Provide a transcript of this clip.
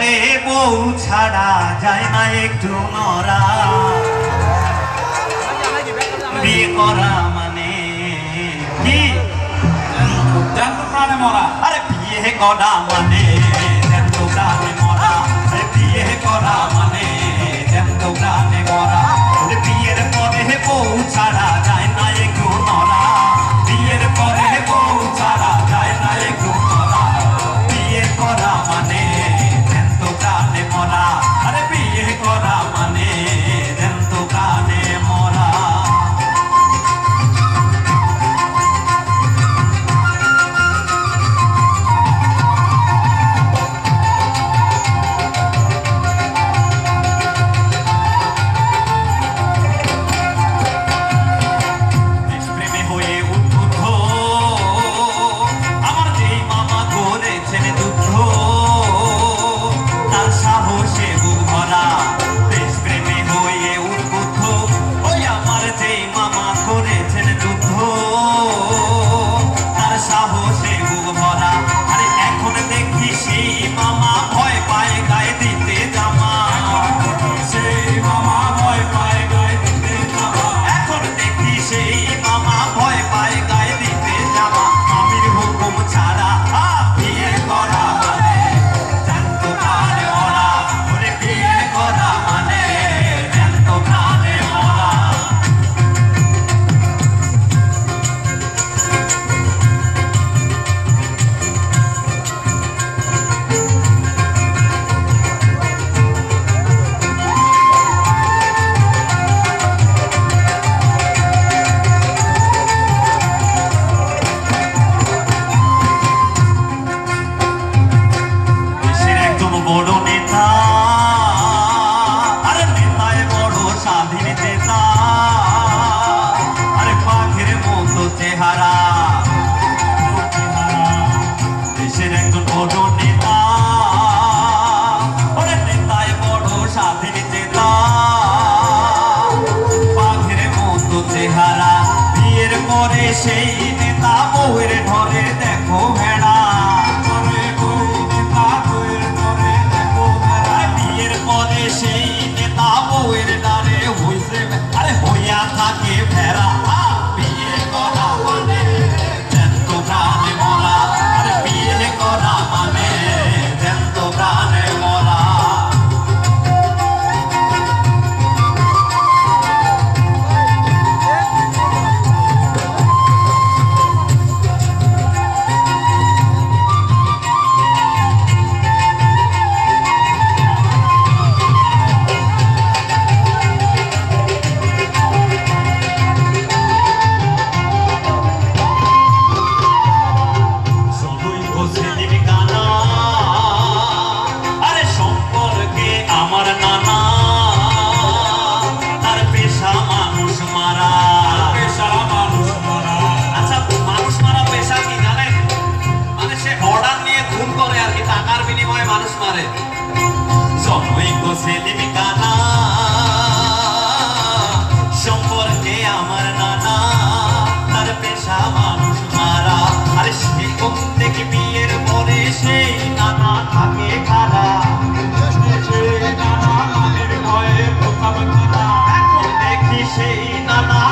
পরে বউ ছাড়া যায় না একটু নরা। বিয়ে করা মানে কি জ্যান্ত প্রাণে মরা। আরে বিয়ে করা মানে জ্যান্ত প্রাণে মরা। আরে বিয়ে করা মানে জ্যান্ত প্রাণে মরা। বিয়ের পরে বউ ছাড়া যায় না একটু নরা। বিয়ের পরে বউ ছাড়া যায় না একটু নরা। বিয়ে করা মানে জ্যান্ত প্রাণে মরা। আরে বিয়ে করা মানে জ্যান্ত প্রাণে মরা। দেশের একজন বড় নেতা, ওরে নেতায় বড় স্বাধীন চেতা, বাঘের মতো চেহারা। বিয়ের পরে সেই নেতা বউয়ের ঢরে দেখো ভেড়া। বিয়ের পরে সেই নেতা বউয়ের ডারে হইছে আরে হইয়া থাকে ভেড়া। বিয়ে করা মানে জ্যান্ত প্রাণে মরা। আরে বিয়ে করা মানে জ্যান্ত প্রাণে মরা। সম্পর্কে আমার নানা তার পেশা মানুষ মারা। আরে সেই থেকে বিয়ের পরে সেই নানা থাকে খারা। এখন দেখি সেই নানা